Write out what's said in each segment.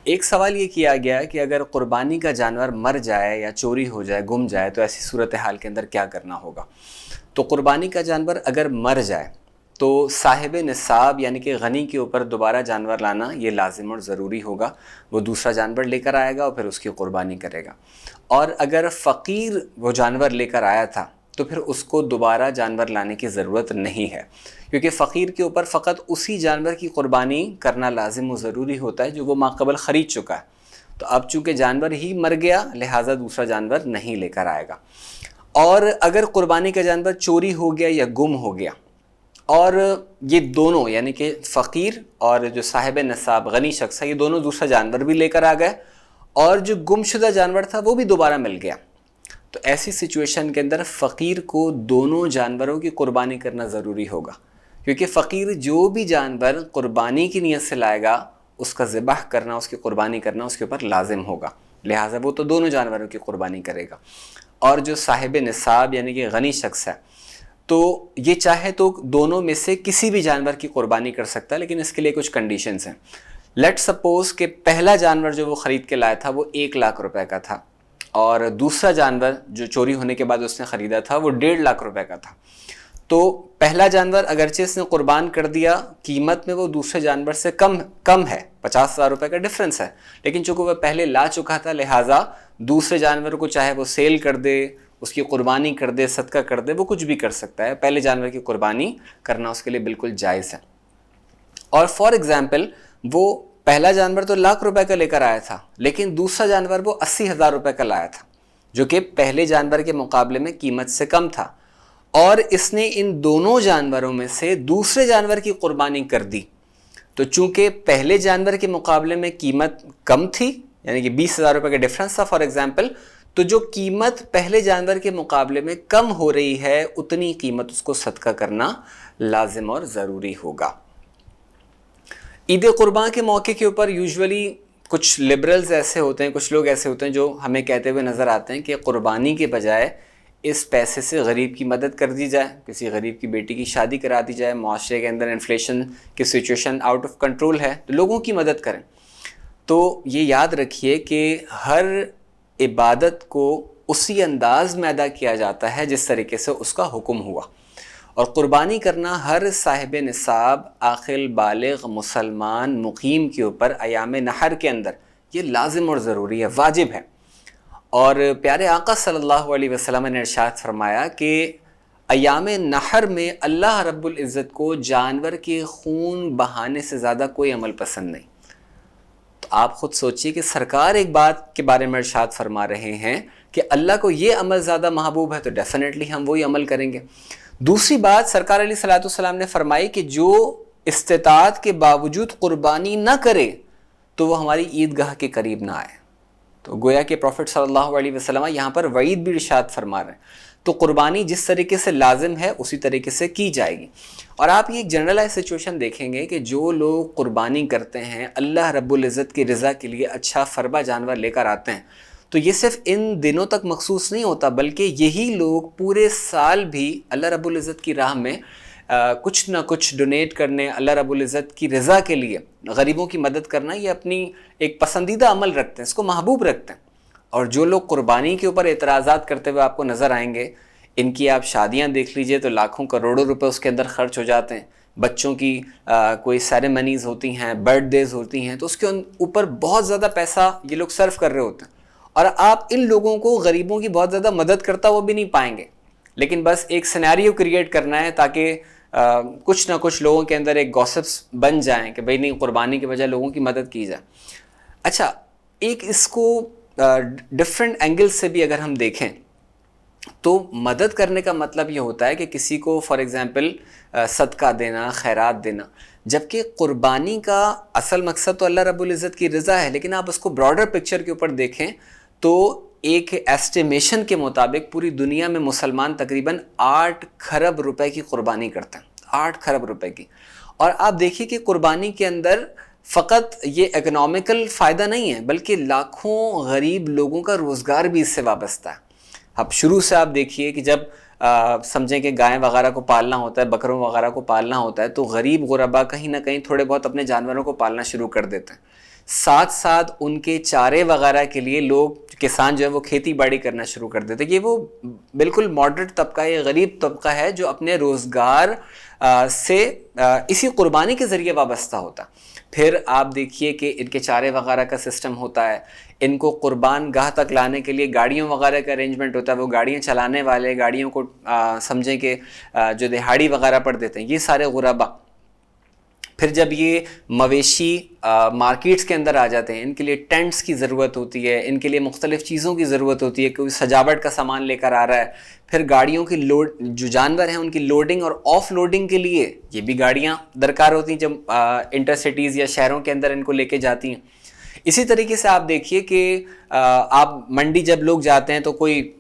ایک سوال یہ کیا گیا کہ اگر قربانی کا جانور مر جائے یا چوری ہو جائے، گم جائے، تو ایسی صورتحال کے اندر کیا کرنا ہوگا؟ تو قربانی کا جانور اگر مر جائے تو صاحب نصاب یعنی کہ غنی کے اوپر دوبارہ جانور لانا یہ لازم اور ضروری ہوگا. وہ دوسرا جانور لے کر آئے گا اور پھر اس کی قربانی کرے گا. اور اگر فقیر وہ جانور لے کر آیا تھا تو پھر اس کو دوبارہ جانور لانے کی ضرورت نہیں ہے، کیونکہ فقیر کے اوپر فقط اسی جانور کی قربانی کرنا لازم و ضروری ہوتا ہے جو وہ ماقبل خرید چکا ہے. تو اب چونکہ جانور ہی مر گیا لہٰذا دوسرا جانور نہیں لے کر آئے گا. اور اگر قربانی کا جانور چوری ہو گیا یا گم ہو گیا اور یہ دونوں یعنی کہ فقیر اور جو صاحب نصاب غنی شخص ہے یہ دونوں دوسرا جانور بھی لے کر آ گئے اور جو گم شدہ جانور تھا وہ بھی دوبارہ مل گیا، تو ایسی سچویشن کے اندر فقیر کو دونوں جانوروں کی قربانی کرنا ضروری ہوگا، کیونکہ فقیر جو بھی جانور قربانی کی نیت سے لائے گا اس کا ذبح کرنا، اس کی قربانی کرنا اس کے اوپر لازم ہوگا، لہٰذا وہ تو دونوں جانوروں کی قربانی کرے گا. اور جو صاحب نصاب یعنی کہ غنی شخص ہے تو یہ چاہے تو دونوں میں سے کسی بھی جانور کی قربانی کر سکتا ہے، لیکن اس کے لیے کچھ کنڈیشنز ہیں. لیٹ سپوز کہ پہلا جانور جو وہ خرید کے لایا تھا وہ 1,00,000 روپے کا تھا اور دوسرا جانور جو چوری ہونے کے بعد اس نے خریدا تھا وہ 1,50,000 روپے کا تھا. تو پہلا جانور اگرچہ اس نے قربان کر دیا، قیمت میں وہ دوسرے جانور سے کم ہے، 50,000 روپے کا ڈفرنس ہے، لیکن چونکہ وہ پہلے لا چکا تھا لہٰذا دوسرے جانور کو چاہے وہ سیل کر دے، اس کی قربانی کر دے، صدقہ کر دے، وہ کچھ بھی کر سکتا ہے. پہلے جانور کی قربانی کرنا اس کے لیے بالکل جائز ہے. اور فار ایگزامپل وہ پہلا جانور تو 1,00,000 روپے کا لے کر آیا تھا لیکن دوسرا جانور وہ 80,000 روپے کا لایا تھا جو کہ پہلے جانور کے مقابلے میں قیمت سے کم تھا، اور اس نے ان دونوں جانوروں میں سے دوسرے جانور کی قربانی کر دی. تو چونکہ پہلے جانور کے مقابلے میں قیمت کم تھی یعنی کہ 20,000 روپے کا ڈفرنس تھا فار ایگزامپل، تو جو قیمت پہلے جانور کے مقابلے میں کم ہو رہی ہے اتنی قیمت اس کو صدقہ کرنا لازم اور ضروری ہوگا. عید قربان کے موقع کے اوپر یوزولی کچھ لبرلز ایسے ہوتے ہیں، کچھ لوگ ایسے ہوتے ہیں جو ہمیں کہتے ہوئے نظر آتے ہیں کہ قربانی کے بجائے اس پیسے سے غریب کی مدد کر دی جائے، کسی غریب کی بیٹی کی شادی کرا دی جائے، معاشرے کے اندر انفلیشن کی سچویشن آؤٹ آف کنٹرول ہے تو لوگوں کی مدد کریں. تو یہ یاد رکھیے کہ ہر عبادت کو اسی انداز میں ادا کیا جاتا ہے جس طریقے سے اس کا حکم ہوا، اور قربانی کرنا ہر صاحب نصاب عاقل بالغ مسلمان مقیم کے اوپر ایام نحر کے اندر یہ لازم اور ضروری ہے، واجب ہے. اور پیارے آقا صلی اللہ علیہ وسلم نے ارشاد فرمایا کہ ایام نحر میں اللہ رب العزت کو جانور کے خون بہانے سے زیادہ کوئی عمل پسند نہیں. تو آپ خود سوچئے کہ سرکار ایک بات کے بارے میں ارشاد فرما رہے ہیں کہ اللہ کو یہ عمل زیادہ محبوب ہے تو ڈیفینیٹلی ہم وہی عمل کریں گے. دوسری بات سرکار علیہ الصلوۃ والسلام نے فرمائی کہ جو استطاعت کے باوجود قربانی نہ کرے تو وہ ہماری عیدگاہ کے قریب نہ آئے. تو گویا کہ پروفٹ صلی اللہ علیہ وسلم یہاں پر وعید بھی ارشاد فرما رہے ہیں. تو قربانی جس طریقے سے لازم ہے اسی طریقے سے کی جائے گی. اور آپ یہ ایک جنرلائز سچویشن دیکھیں گے کہ جو لوگ قربانی کرتے ہیں اللہ رب العزت کی رضا کے لیے اچھا فربا جانور لے کر آتے ہیں تو یہ صرف ان دنوں تک مخصوص نہیں ہوتا، بلکہ یہی لوگ پورے سال بھی اللہ رب العزت کی راہ میں کچھ نہ کچھ ڈونیٹ کرنے، اللہ رب العزت کی رضا کے لیے غریبوں کی مدد کرنا یہ اپنی ایک پسندیدہ عمل رکھتے ہیں، اس کو محبوب رکھتے ہیں. اور جو لوگ قربانی کے اوپر اعتراضات کرتے ہوئے آپ کو نظر آئیں گے، ان کی آپ شادیاں دیکھ لیجئے تو لاکھوں کروڑوں روپے اس کے اندر خرچ ہو جاتے ہیں. بچوں کی کوئی سیریمنیز ہوتی ہیں، برتھ ڈیز ہوتی ہیں، تو اس کے اوپر بہت زیادہ پیسہ یہ لوگ صرف کر رہے ہوتے ہیں، اور آپ ان لوگوں کو غریبوں کی بہت زیادہ مدد کرتا وہ بھی نہیں پائیں گے. لیکن بس ایک سینیریو کریٹ کرنا ہے تاکہ کچھ نہ کچھ لوگوں کے اندر ایک گوسپس بن جائیں کہ بھئی نہیں قربانی کے بجائے لوگوں کی مدد کی جائے. اچھا، ایک اس کو ڈفرینٹ اینگل سے بھی اگر ہم دیکھیں تو مدد کرنے کا مطلب یہ ہوتا ہے کہ کسی کو فار ایگزامپل صدقہ دینا، خیرات دینا، جبکہ قربانی کا اصل مقصد تو اللہ رب العزت کی رضا ہے. لیکن آپ اس کو براڈر پکچر کے اوپر دیکھیں تو ایک ایسٹیمیشن کے مطابق پوری دنیا میں مسلمان تقریباً 8 کھرب روپے کی قربانی کرتے ہیں، 8 کھرب روپے کی. اور آپ دیکھیے کہ قربانی کے اندر فقط یہ اکنامیکل فائدہ نہیں ہے بلکہ لاکھوں غریب لوگوں کا روزگار بھی اس سے وابستہ ہے. اب شروع سے آپ دیکھیے کہ جب سمجھیں کہ گائیں وغیرہ کو پالنا ہوتا ہے، بکروں وغیرہ کو پالنا ہوتا ہے تو غریب غربا کہیں نہ کہیں تھوڑے بہت اپنے جانوروں کو پالنا شروع کر دیتے ہیں. ساتھ ساتھ ان کے چارے وغیرہ کے لیے لوگ کسان جو ہے وہ کھیتی باڑی کرنا شروع کر دیتے. یہ وہ بالکل ماڈریٹ طبقہ, یہ غریب طبقہ ہے جو اپنے روزگار سے اسی قربانی کے ذریعے وابستہ ہوتا. پھر آپ دیکھیے کہ ان کے چارے وغیرہ کا سسٹم ہوتا ہے, ان کو قربان گاہ تک لانے کے لیے گاڑیوں وغیرہ کا ارینجمنٹ ہوتا ہے, وہ گاڑیاں چلانے والے گاڑیوں کو سمجھیں کہ جو دہاڑی وغیرہ پر دیتے ہیں, یہ سارے غربا. پھر جب یہ مویشی مارکیٹس کے اندر آ جاتے ہیں, ان کے لیے ٹینٹس کی ضرورت ہوتی ہے, ان کے لیے مختلف چیزوں کی ضرورت ہوتی ہے, کوئی سجاوٹ کا سامان لے کر آ رہا ہے. پھر گاڑیوں کی جو جانور ہیں ان کی لوڈنگ اور آف لوڈنگ کے لیے یہ بھی گاڑیاں درکار ہوتی ہیں جب انٹر سٹیز یا شہروں کے اندر ان کو لے کے جاتی ہیں. اسی طریقے سے آپ دیکھیے کہ آپ منڈی جب لوگ جاتے ہیں تو کوئی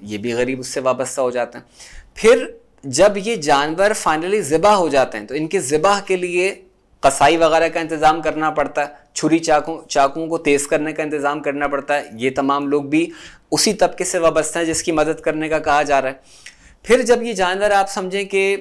یہ بھی غریب اس سے وابستہ ہو جاتے ہیں. پھر جب یہ جانور فائنلی ذبح ہو جاتے ہیں تو ان کے ذبح کے لیے قصائی وغیرہ کا انتظام کرنا پڑتا ہے, چھری چاقوں کو تیز کرنے کا انتظام کرنا پڑتا ہے. یہ تمام لوگ بھی اسی طبقے سے وابستہ ہیں جس کی مدد کرنے کا کہا جا رہا ہے. پھر جب یہ جانور آپ سمجھیں کہ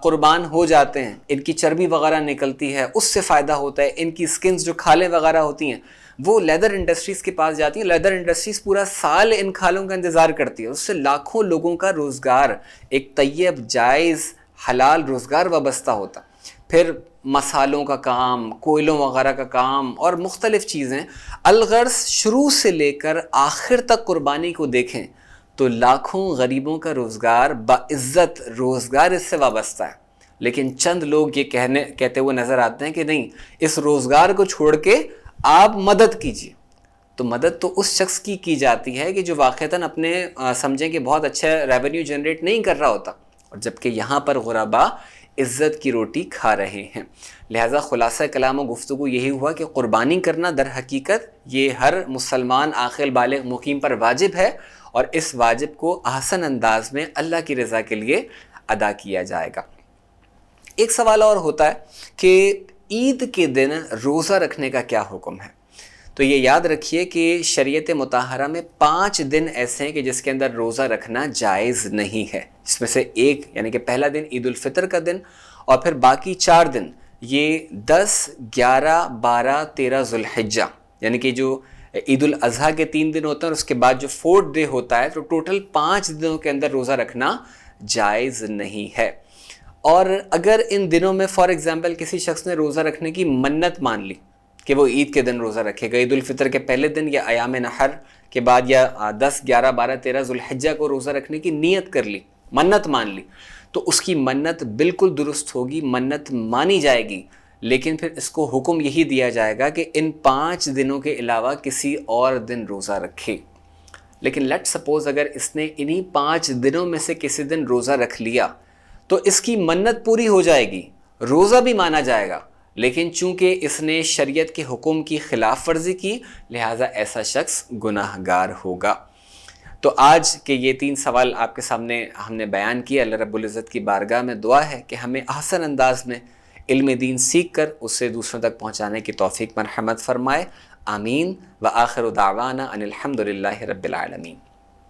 قربان ہو جاتے ہیں, ان کی چربی وغیرہ نکلتی ہے, اس سے فائدہ ہوتا ہے. ان کی سکنز جو کھالیں وغیرہ ہوتی ہیں وہ لیدر انڈسٹریز کے پاس جاتی ہیں. لیدر انڈسٹریز پورا سال ان کھالوں کا انتظار کرتی ہے, اس سے لاکھوں لوگوں کا روزگار, ایک طیب جائز حلال روزگار وابستہ ہوتا. پھر مسالوں کا کام, کوئلوں وغیرہ کا کام اور مختلف چیزیں. الغرض شروع سے لے کر آخر تک قربانی کو دیکھیں تو لاکھوں غریبوں کا روزگار, باعزت روزگار اس سے وابستہ ہے. لیکن چند لوگ یہ کہتے ہوئے نظر آتے ہیں کہ نہیں, اس روزگار کو چھوڑ کے آپ مدد کیجیے. تو مدد تو اس شخص کی جاتی ہے کہ جو واقعتاً اپنے سمجھیں کہ بہت اچھا ریونیو جنریٹ نہیں کر رہا ہوتا, اور جبکہ یہاں پر غربا عزت کی روٹی کھا رہے ہیں. لہٰذا خلاصہ کلام و گفتگو یہی ہوا کہ قربانی کرنا در حقیقت یہ ہر مسلمان عاقل بالغ مقیم پر واجب ہے, اور اس واجب کو احسن انداز میں اللہ کی رضا کے لیے ادا کیا جائے گا. ایک سوال اور ہوتا ہے کہ عید کے دن روزہ رکھنے کا کیا حکم ہے. تو یہ یاد رکھیے کہ شریعت مطہرہ میں 5 دن ایسے ہیں کہ جس کے اندر روزہ رکھنا جائز نہیں ہے. اس میں سے ایک یعنی کہ پہلا دن عید الفطر کا دن, اور پھر باقی 4 دن یہ 10, 11, 12, 13 ذو الحجہ, یعنی کہ جو عید الاضحیٰ کے 3 دن ہوتے ہیں اور اس کے بعد جو 4th ڈے ہوتا ہے, تو ٹوٹل 5 دنوں کے اندر روزہ رکھنا جائز نہیں ہے. اور اگر ان دنوں میں فار ایگزامپل کسی شخص نے روزہ رکھنے کی منت مان لی کہ وہ عید کے دن روزہ رکھے گا, عید الفطر کے پہلے دن یا ایام نحر کے بعد یا 10, 11, 12, 13 ذو الحجہ کو روزہ رکھنے کی نیت کر لی, منت مان لی, تو اس کی منت بالکل درست ہوگی, منت مانی جائے گی. لیکن پھر اس کو حکم یہی دیا جائے گا کہ ان 5 دنوں کے علاوہ کسی اور دن روزہ رکھے. لیکن لیٹ سپوز اگر اس نے انہی 5 دنوں میں سے کسی دن روزہ رکھ لیا تو اس کی منت پوری ہو جائے گی, روزہ بھی مانا جائے گا. لیکن چونکہ اس نے شریعت کے حکم کی خلاف ورزی کی, لہٰذا ایسا شخص گناہ گار ہوگا. تو آج کے یہ 3 سوال آپ کے سامنے ہم نے بیان کیے. اللہ رب العزت کی بارگاہ میں دعا ہے کہ ہمیں احسن انداز میں علم دین سیکھ کر اسے دوسروں تک پہنچانے کی توفیق مرحمت فرمائے. آمین. وآخر دعوانا ان الحمد للہ رب العالمین.